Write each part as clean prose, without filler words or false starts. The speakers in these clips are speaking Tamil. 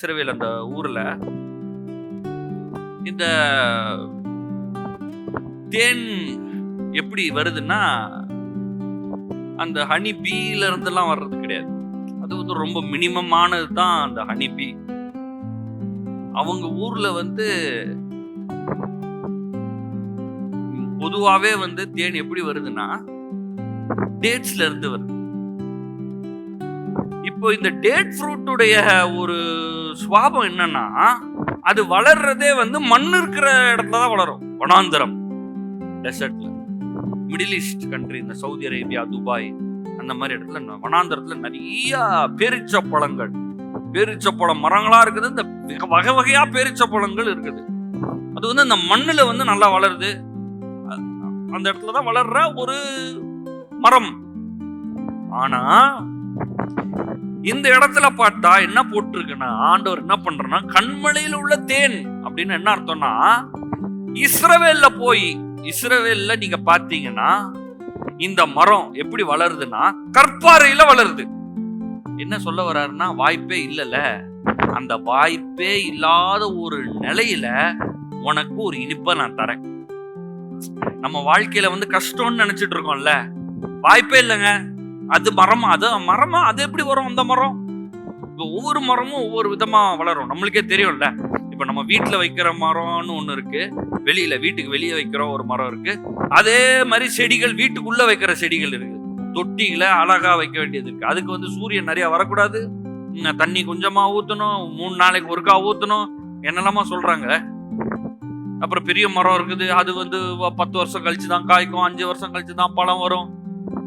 இஸ்ரவேல் அந்த ஊர்ல இந்த தேன் எப்படி வருதுன்னா அந்த ஹனி பீல இருந்தெல்லாம் வர்றது கிடையாது. அது வந்து ரொம்ப மினிமமானது தான் அந்த ஹனி பீ. அவங்க ஊர்ல வந்து பொதுவாவே வந்து தேன் எப்படி வருதுன்னா டேட்ஸ்ல இருந்து வருது. இப்போ இந்த டேட் ஃப்ரூட்டுடைய ஒரு சுவாபம் என்னன்னா அது வளர்றதே வந்து மண் இருக்கிற இடத்துல தான் வளரும். வனாந்தரம், டெசர்ட்ல, மிடில் ஈஸ்ட் கண்ட்ரி, இந்த சவுதி அரேபியா, துபாய் அந்த மாதிரி இடத்துல வனாந்தரத்துல நிறைய பேரிச்சப்பழங்கள், பேரிச்சப்பழ மரங்களா இருக்குது. இந்த வகை வகையா பேரிச்சப்பழங்கள் இருக்குது. அது வந்து அந்த மண்ணுல வந்து நல்லா வளருது. அந்த இடத்துலதான் வளர்ற ஒரு மரம். ஆனா இந்த இடத்துல பார்த்தா என்ன போட்டிருக்குன்னா, ஆண்டவர் என்ன பண்றனா, கண்மலையில உள்ள தேன் அப்படின்னு என்ன அர்த்தம்னா, இஸ்ரவேல்ல நீங்க பாத்தீங்கன்னா இந்த மரம் எப்படி வளருதுன்னா கற்பாறையில வளருது. என்ன சொல்ல வர்றாருன்னா, வாய்ப்பே இல்லல, அந்த வாய்ப்பே இல்லாத ஒரு நிலையில உனக்கு ஒரு இனிப்பை நான் தரேன். நம்ம வாழ்க்கையில வந்து கஷ்டம்னு நினைச்சிட்டு இருக்கோம்ல, வாய்ப்பே இல்லைங்க. அது மரமா, அது எப்படி வரும்? அந்த மரம் ஒவ்வொரு மரமும் ஒவ்வொரு விதமா வளரும். நம்மளுக்கே தெரியும்ல. இப்ப நம்ம வீட்டுல வைக்கிற மரம்னு ஒண்ணு இருக்கு, வீட்டுக்கு வெளியே வைக்கிற ஒரு மரம் இருக்கு. அதே மாதிரி செடிகள், வீட்டுக்குள்ள வைக்கிற செடிகள் இருக்கு. தொட்டிகளை அழகா வைக்க வேண்டியது இருக்கு. அதுக்கு வந்து சூரியன் நிறைய வரக்கூடாது, தண்ணி கொஞ்சமா ஊத்தணும், 3 நாளைக்கு ஒருக்கா ஊத்தணும், என்னெல்லாமா சொல்றாங்க. அப்புறம் பெரிய மரம் இருக்குது, அது வந்து 10 வருஷம் கழிச்சுதான் காய்க்கும், 5 வருஷம் கழிச்சுதான் பழம் வரும்,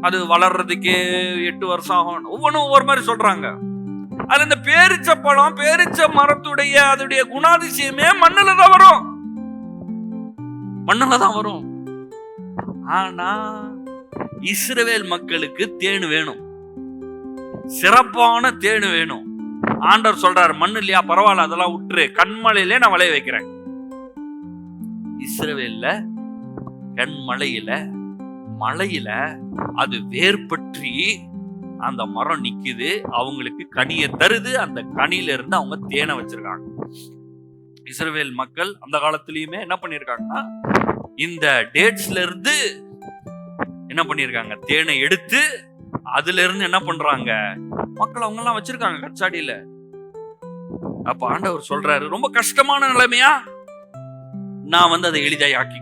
அது வளர்றதுக்கே 8 வருஷம் ஆகும். ஒவ்வொன்றும் ஒவ்வொரு மாதிரி சொல்றாங்க. அதுல இந்த பேரிச்ச மரத்துடைய அதோடைய குணாதிசயமே மண்ணுல தான் வரும். ஆனா இஸ்ரவேல் மக்களுக்கு தேன் வேணும், சிறப்பான தேன் வேணும். ஆண்டவர் சொல்றாரு, மண்ணு இல்லையா, பரவாயில்ல, அதெல்லாம் விட்டுரு, கண்மலையிலே நான் விளைய வைக்கிறேன். இஸ்ரவேல்ல மலையில அது வேர்பற்றி அந்த மரம் நிக்குது, அவங்களுக்கு கனியை தருது. அந்த கனியில இருந்து அவங்க தேனை வச்சிருக்காங்க. இஸ்ரவேல் மக்கள் அந்த காலத்திலயுமே என்ன பண்ணிருக்காங்கன்னா, இந்த டேட்ஸ்ல இருந்து என்ன பண்ணிருக்காங்க, தேனை எடுத்து அதுல இருந்து என்ன பண்றாங்க, மக்கள் அவங்க எல்லாம் வச்சிருக்காங்க கச்சாடியில. அப்ப ஆண்டவர் சொல்றாரு, ரொம்ப கஷ்டமான நிலைமையா, நான் வந்து அதை எளிதாய் ஆக்கி